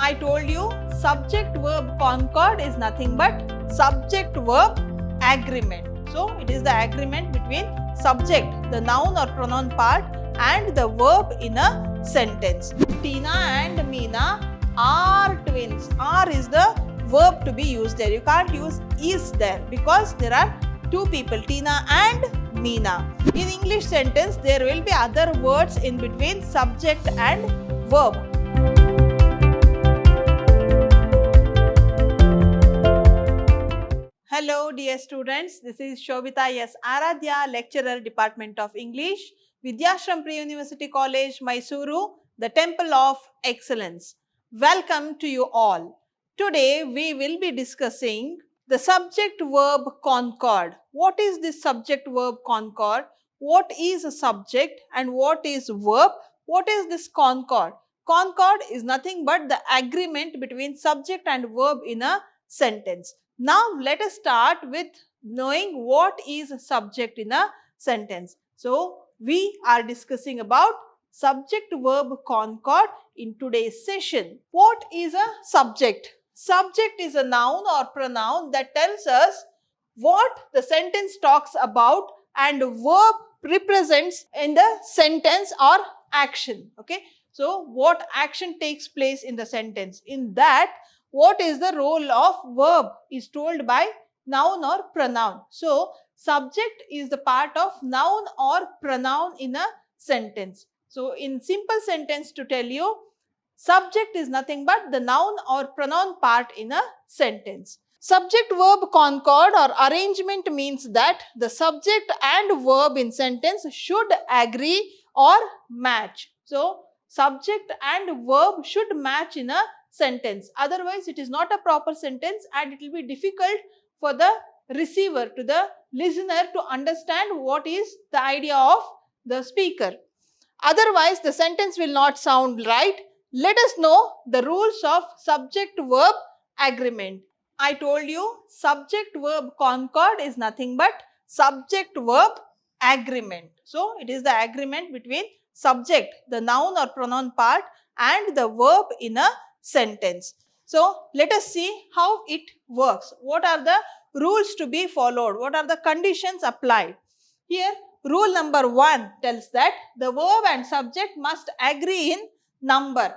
I told you subject-verb concord is nothing but subject-verb agreement. So, it is the agreement between subject, the noun or pronoun part, and the verb in a sentence. Tina and Meena are twins. Are is the verb to be used there. You can't use is there because there are two people, Tina and Meena. In English sentence, there will be other words in between subject and verb. Hello dear students, this is Shobita S. Aradhya, lecturer, Department of English, Vidhyaashram Pre-University College, Mysuru, the Temple of Excellence. Welcome to you all. Today we will be discussing the subject-verb concord. What is this subject-verb concord? What is a subject and what is verb? What is this concord? Concord is nothing but the agreement between subject and verb in a sentence. Now, let us start with knowing what is a subject in a sentence. So, we are discussing about subject-verb concord in today's session. What is a subject? Subject is a noun or pronoun that tells us what the sentence talks about and verb represents in the sentence or action. Okay. So, what action takes place in the sentence? In that, what is the role of verb is told by noun or pronoun. So, subject is the part of noun or pronoun in a sentence. So, in simple sentence to tell you, subject is nothing but the noun or pronoun part in a sentence. Subject-verb concord or arrangement means that the subject and verb in sentence should agree or match. So, subject and verb should match in a sentence. Otherwise, it is not a proper sentence and it will be difficult for the receiver, to the listener to understand what is the idea of the speaker. Otherwise, the sentence will not sound right. Let us know the rules of subject-verb agreement. I told you subject-verb concord is nothing but subject-verb agreement. So, it is the agreement between subject, the noun or pronoun part, and the verb in a sentence. So, let us see how it works. What are the rules to be followed? What are the conditions applied? Here, rule number 1 tells that the verb and subject must agree in number,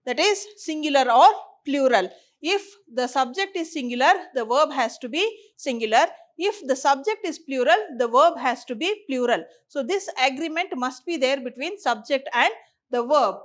that is singular or plural. If the subject is singular, the verb has to be singular. If the subject is plural, the verb has to be plural. So, this agreement must be there between subject and the verb.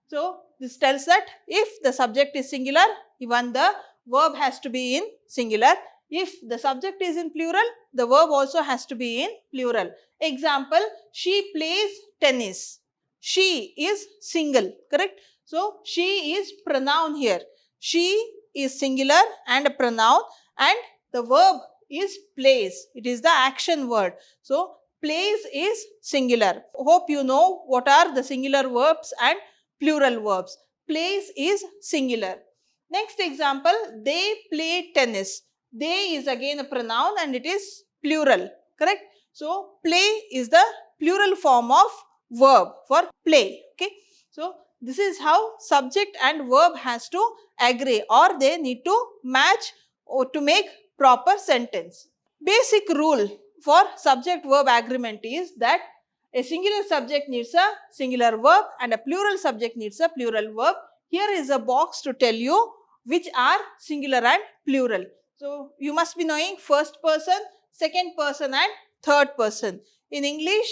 So, this tells that if the subject is singular, even the verb has to be in singular. If the subject is in plural, the verb also has to be in plural. Example, she plays tennis. She is single, correct? So, she is pronoun here. She is singular and a pronoun and the verb is plays. It is the action word. So, plays is singular. Hope you know what are the singular verbs and plural verbs. Plays is singular. Next example, they play tennis. They is again a pronoun and it is plural, correct? So, play is the plural form of verb for play, okay? So, this is how subject and verb has to agree or they need to match or to make proper sentence. Basic rule for subject-verb agreement is that a singular subject needs a singular verb and a plural subject needs a plural verb. Here is a box to tell you which are singular and plural. So, you must be knowing first person, second person and third person. In English,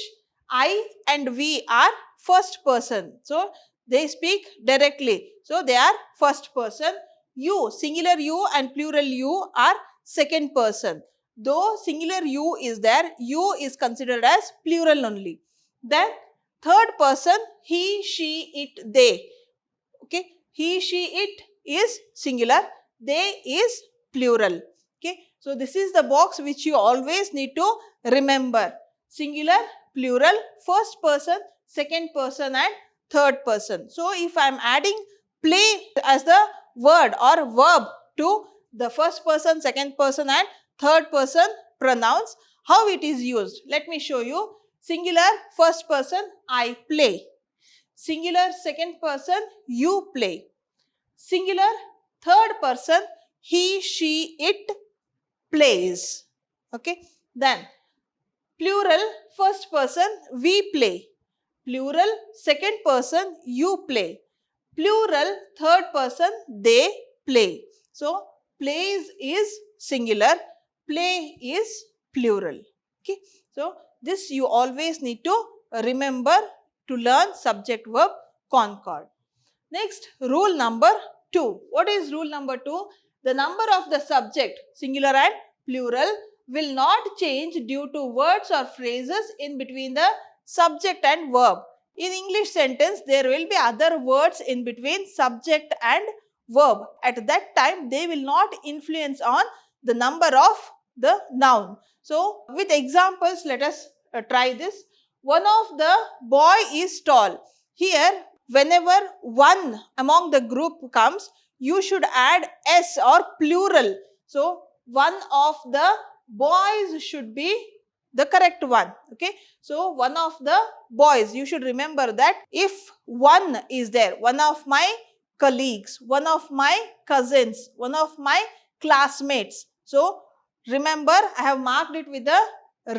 I and we are first person. So, they speak directly. So, they are first person. You, singular you and plural you are second person. Though singular you is there, you is considered as plural only. Then third person, he, she, it, they. Okay, he, she, it is singular, they is plural. Okay, so this is the box which you always need to remember. Singular, plural, first person, second person and third person. So, if I am adding play as the word or verb to the first person, second person and third person pronouns, how it is used? Let me show you. Singular, first person, I play. Singular, second person, you play. Singular, third person, he, she, it plays. Okay. Then plural, first person, we play. Plural, second person, you play. Plural, third person, they play. So, plays is singular, play is plural. Okay. So, this you always need to remember to learn subject verb concord. Next, rule number 2. What is rule number 2? The number of the subject, singular and plural, will not change due to words or phrases in between the subject and verb. In English sentence, there will be other words in between subject and verb. At that time, they will not influence on the number of the noun. So, with examples, let us try this. One of the boy is tall. Here, whenever one among the group comes, you should add s or plural. So, one of the boys should be the correct one. Okay. So, one of the boys, you should remember that if one is there, one of my colleagues, one of my cousins, one of my classmates. So, remember I have marked it with a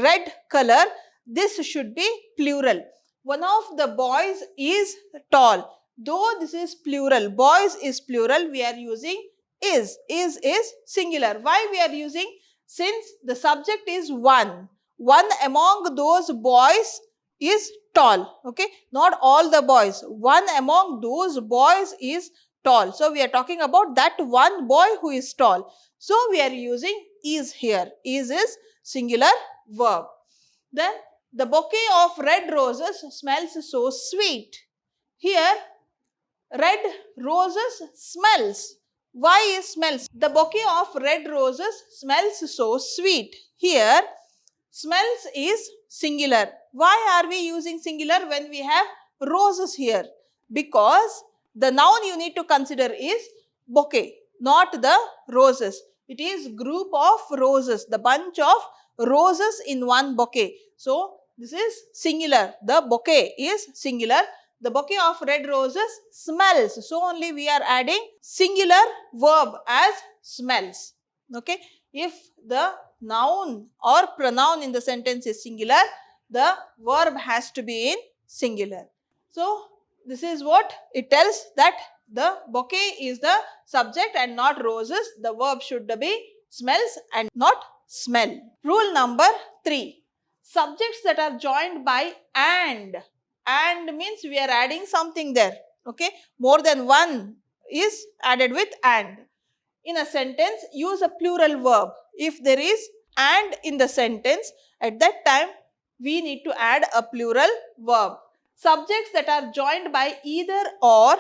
red color. This should be plural. One of the boys is tall. Though this is plural, boys is plural, we are using is. Is singular. Why we are using? Since the subject is one. One among those boys is tall. Okay. Not all the boys. One among those boys is tall. So, we are talking about that one boy who is tall. So, we are using is here. Is singular verb. Then, the bouquet of red roses smells so sweet. Here, red roses smells. Why is smells? The bouquet of red roses smells so sweet. Here, smells is singular. Why are we using singular when we have roses here? Because the noun you need to consider is bouquet, not the roses. It is group of roses, the bunch of roses in one bouquet. So, this is singular. The bouquet is singular. The bouquet of red roses smells. So, only we are adding singular verb as smells. Okay. If the noun or pronoun in the sentence is singular, the verb has to be in singular. So, this is what it tells, that the bouquet is the subject and not roses. The verb should be smells and not smell. Rule number 3. Subjects that are joined by and means we are adding something there. Okay. More than one is added with and. In a sentence, use a plural verb. If there is and in the sentence, at that time, we need to add a plural verb. Subjects that are joined by either or,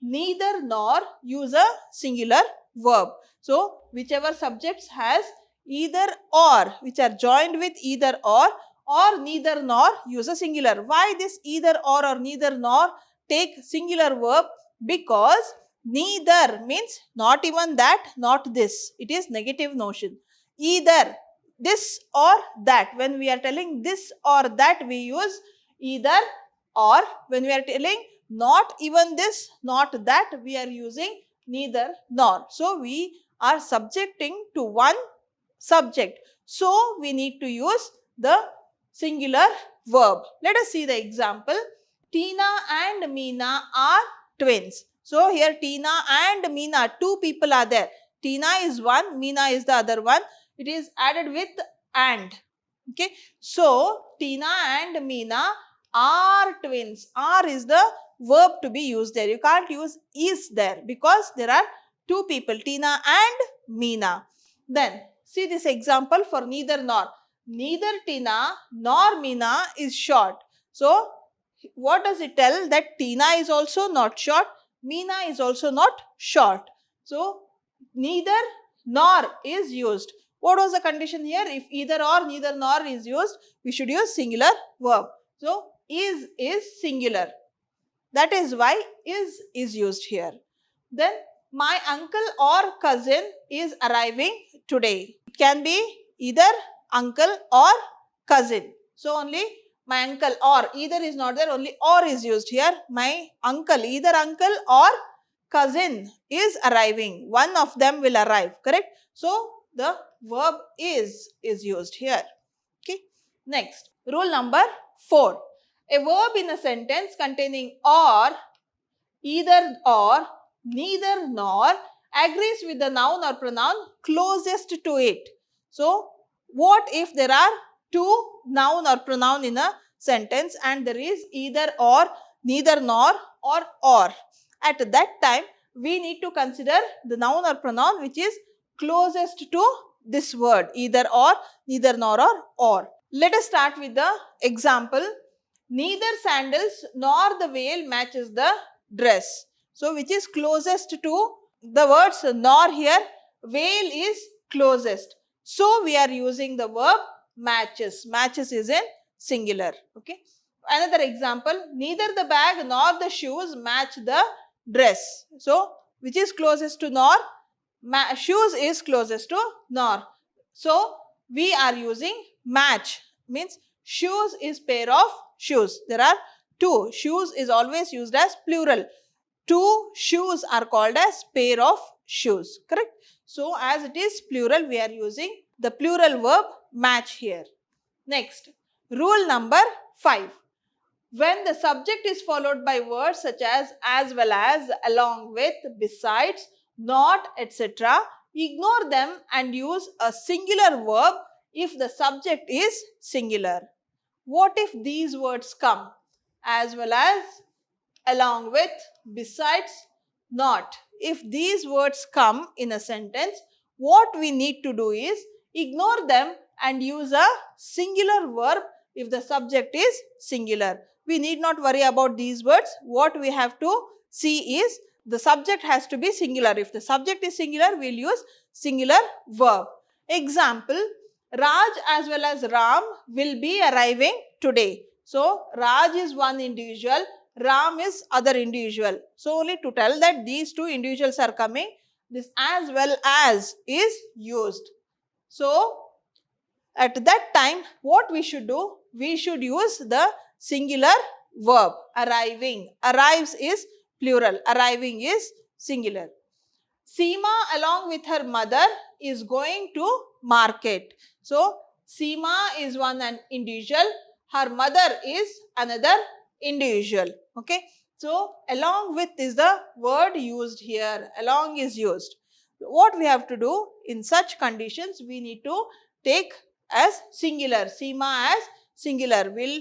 neither nor, use a singular verb. So, whichever subjects has either or, which are joined with either or neither nor, use a singular. Why this either or neither nor take singular verb? Because neither means not even that, not this. It is negative notion. Either this or that. When we are telling this or that, we use either or. When we are telling not even this, not that, we are using neither nor. So, we are subjecting to one subject. So, we need to use the singular verb. Let us see the example. Tina and Meena are twins. So, here Tina and Meena, two people are there. Tina is one, Meena is the other one. It is added with and. Okay. So, Tina and Meena are twins. Are is the verb to be used there. You can't use is there because there are two people, Tina and Meena. Then, see this example for neither nor. Neither Tina nor Meena is short. So, what does it tell? That Tina is also not short, Meena is also not short. So, neither nor is used. What was the condition here? If either or, neither nor is used, we should use singular verb. So, is singular. That is why is used here. Then, my uncle or cousin is arriving today. It can be either uncle or cousin. So, only my uncle or, either is not there, only or is used here. My uncle, either uncle or cousin is arriving. One of them will arrive, correct? So the verb is used here. Okay. Next, rule number 4. A verb in a sentence containing or, either or, neither nor agrees with the noun or pronoun closest to it. So, what if there are two noun or pronoun in a sentence and there is either or, neither nor or? At that time, we need to consider the noun or pronoun which is closest to this word, either or, neither nor or. Let us start with the example. Neither sandals nor the veil matches the dress. So, which is closest to the words nor here, veil is closest. So, we are using the verb matches. Matches is in singular. Okay. Another example, neither the bag nor the shoes match the dress. So, which is closest to nor? Shoes is closest to nor. So, we are using match, means shoes is pair of shoes. There are two. Shoes is always used as plural. Two shoes are called as pair of shoes, correct? So, as it is plural, we are using the plural verb match here. Next, rule number 5. When the subject is followed by words such as well as, along with, besides, not, etc., ignore them and use a singular verb if the subject is singular. What if these words come? As well as, along with, besides, not. If these words come in a sentence, what we need to do is ignore them and use a singular verb if the subject is singular. We need not worry about these words. What we have to see is the subject has to be singular. If the subject is singular, we will use singular verb. Example, Raj as well as Ram will be arriving today. So, Raj is one individual, Ram is other individual. So, only to tell that these two individuals are coming, this as well as is used. So, at that time, what we should do? We should use the singular verb, arriving. Arrives is plural, arriving is singular. Seema along with her mother is going to market. So, Seema is one individual, her mother is another individual. Okay. So, along with is the word used here, along is used. What we have to do in such conditions, we need to take as singular, Seema as singular. We'll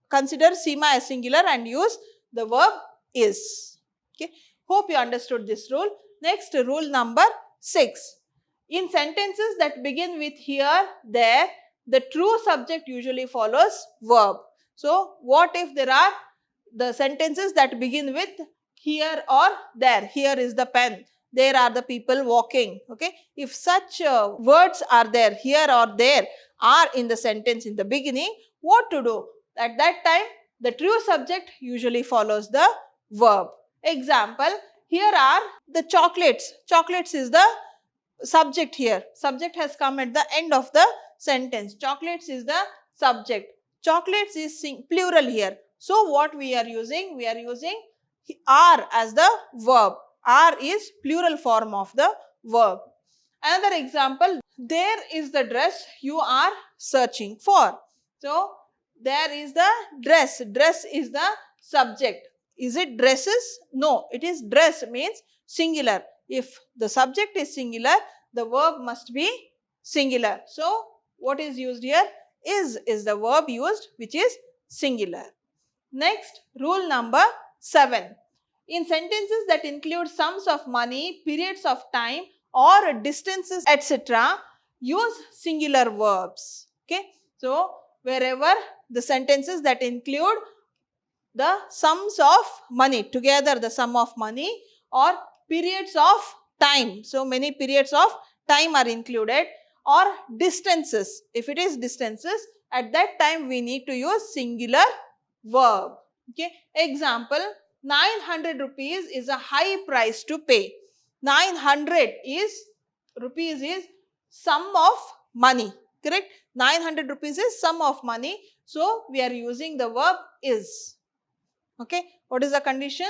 consider Seema as singular and use the verb is. Okay. Hope you understood this rule. Next, rule number 6. In sentences that begin with here, there, the true subject usually follows verb. So, what if there are the sentences that begin with here or there? Here is the pen, there are the people walking. Okay. If such words are there, here or there are in the sentence in the beginning, what to do? At that time, the true subject usually follows the verb. Example, here are the chocolates. Chocolates is the subject here. Subject has come at the end of the sentence. Chocolates is the subject. Chocolates is plural here. So, what we are using? We are using are as the verb. Are is plural form of the verb. Another example, there is the dress you are searching for. So, there is the dress. Dress is the subject. Is it dresses? No, it is dress, means singular. If the subject is singular, the verb must be singular. So, what is used here? Is the verb used which is singular. Next, rule number 7. In sentences that include sums of money, periods of time or distances, etc., use singular verbs. Okay. So, wherever the sentences that include the sums of money, together the sum of money, or periods of time. So, many periods of time are included, or distances. If it is distances, at that time we need to use singular verb. Okay. Example, 900 rupees is a high price to pay. 900 is, rupees is sum of money, correct? 900 rupees is sum of money. So, we are using the verb is. Okay. What is the condition?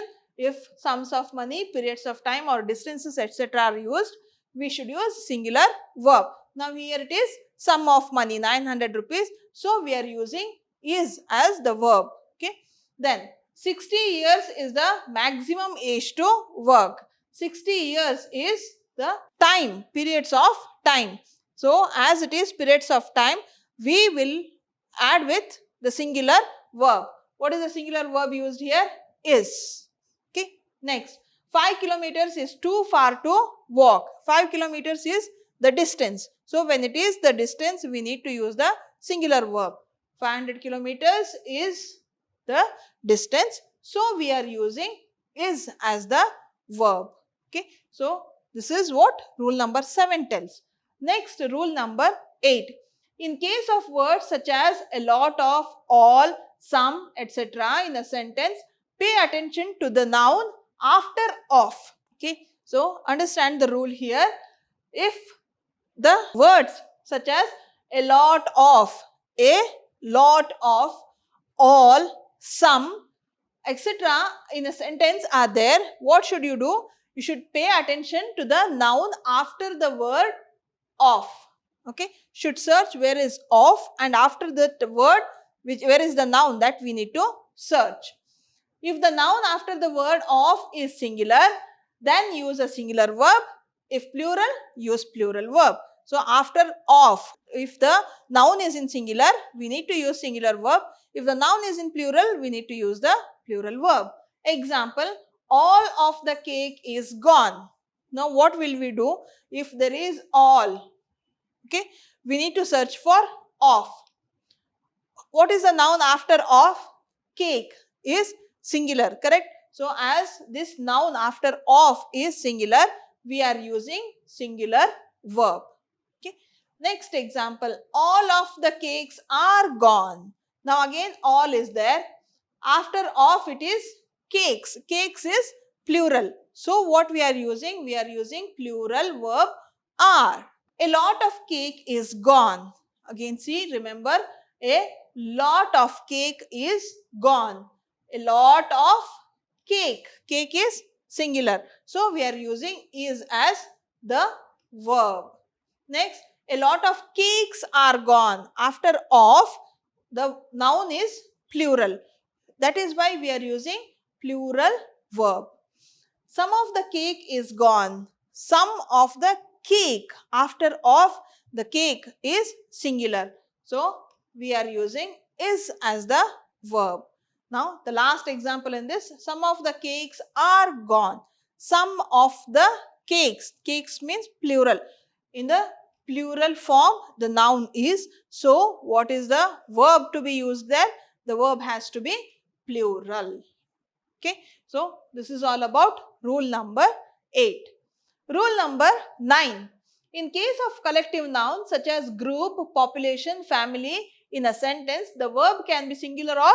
if sums of money, periods of time or distances etc. are used, we should use singular verb. Now here it is sum of money 900 rupees. So we are using is as the verb. Okay. Then 60 years is the maximum age to work. 60 years is the time, periods of time. So as it is periods of time, we will add with the singular verb. What is the singular verb used here? Is. Okay. Next, 5 kilometers is too far to walk. 5 kilometers is the distance. So when it is the distance, we need to use the singular verb. 500 kilometers is the distance. So we are using is as the verb. Okay. So this is what rule number 7 tells. Next, rule number 8. In case of words such as a lot of, all, some, etc. in a sentence, pay attention to the noun after of. Okay. So understand the rule here. If the words such as a lot of, all, some, etc. in a sentence are there, what should you do? You should pay attention to the noun after the word of. Okay. Should search where is of, and after that word, where is the noun, that we need to search. If the noun after the word of is singular, then use a singular verb. If plural, use plural verb. So after of, if the noun is in singular, we need to use singular verb. If the noun is in plural, we need to use the plural verb. Example, all of the cake is gone. Now what will we do? If there is all, okay, we need to search for of. What is the noun after of? Cake is singular, correct? So as this noun after of is singular, we are using singular verb. Okay. Next example, all of the cakes are gone. Now again all is there. After of it is cakes. Cakes is plural. So what we are using? We are using plural verb are. A lot of cake is gone. Again see, remember, a lot of cake is gone. A lot of cake. Cake is singular. So we are using is as the verb. Next, a lot of cakes are gone. After of, the noun is plural. That is why we are using plural verb. Some of the cake is gone. Some of the cake. After of, the cake is singular. So we are using is as the verb. Now the last example in this, some of the cakes are gone. Some of the cakes. Cakes means plural. In the plural form, the noun is. So what is the verb to be used there? The verb has to be plural. Okay. So this is all about rule number 8. Rule number 9. In case of collective nouns such as group, population, family in a sentence, the verb can be singular or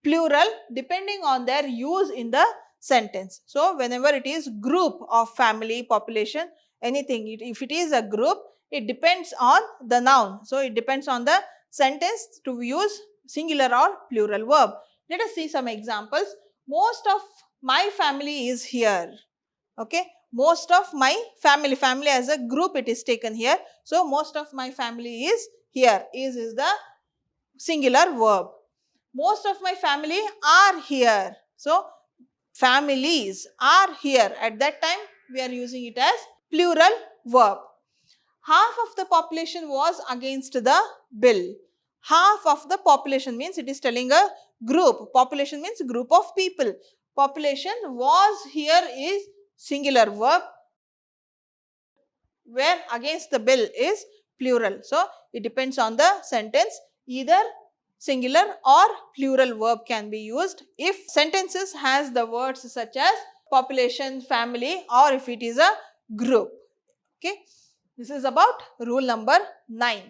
plural depending on their use in the sentence. So whenever it is group of family, population, anything, if it is a group, it depends on the noun. So it depends on the sentence to use singular or plural verb. Let us see some examples. Most of my family is here. Okay. Most of my family, family as a group it is taken here. So most of my family is here. Is the singular verb. Most of my family are here. So families are here. At that time we are using it as plural verb. Half of the population was against the bill. Half of the population means it is telling a group. Population means group of people. Population was here is singular verb, where against the bill is plural. So it depends on the sentence. Either singular or plural verb can be used if sentences has the words such as population, family, or if it is a group. Okay. This is about rule number 9.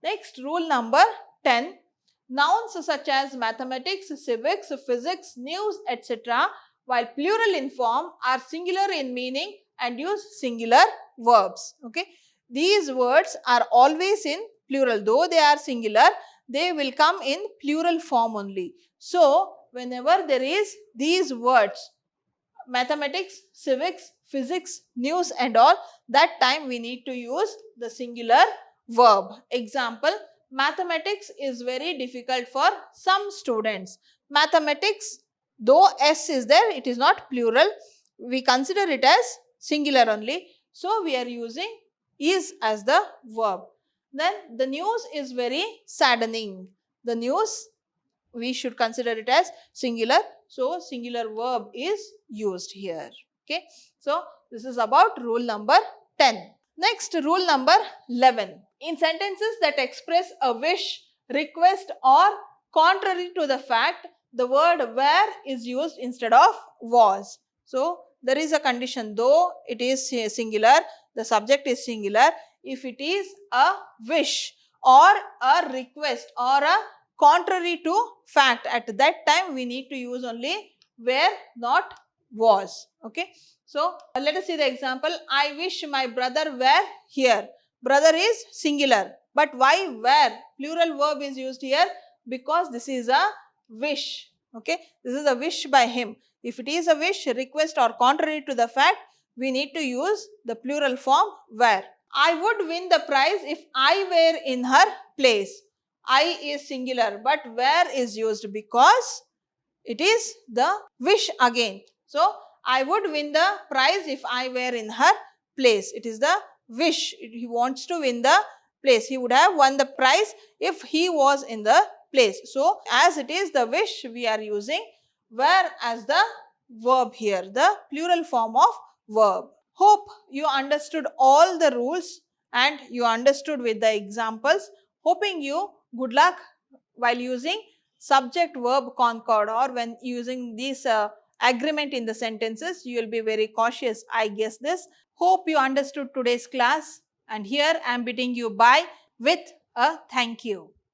Next, rule number 10. Nouns such as mathematics, civics, physics, news, etc. while plural in form are singular in meaning and use singular verbs. Okay. These words are always in plural. Though they are singular, they will come in plural form only. So whenever there is these words mathematics, civics, physics, news and all, that time we need to use the singular verb. Example, mathematics is very difficult for some students. Mathematics, though S is there, it is not plural. We consider it as singular only. So, we are using is as the verb. Then the news is very saddening. The news, we should consider it as singular. So, singular verb is used here. Okay. So, this is about rule number 10. Next, rule number 11. In sentences that express a wish, request or contrary to the fact, the word were is used instead of was. So, there is a condition, though it is singular, the subject is singular. If it is a wish or a request or a contrary to fact, at that time we need to use only were, not was. Okay. So, let us see the example. I wish my brother were here. Brother is singular, but why were? Plural verb is used here because this is a wish. Okay. This is a wish by him. If it is a wish, request or contrary to the fact, we need to use the plural form were. I would win the prize if I were in her place. I is singular, but where is used because it is the wish again. So, I would win the prize if I were in her place. It is the wish. He wants to win the place. He would have won the prize if he was in the place. So, as it is the wish, we are using were as the verb here, the plural form of verb. Hope you understood all the rules and you understood with the examples. Hoping you good luck while using subject verb concord, or when using this agreement in the sentences. You will be very cautious, I guess this. Hope you understood today's class, and here I am bidding you bye with a thank you.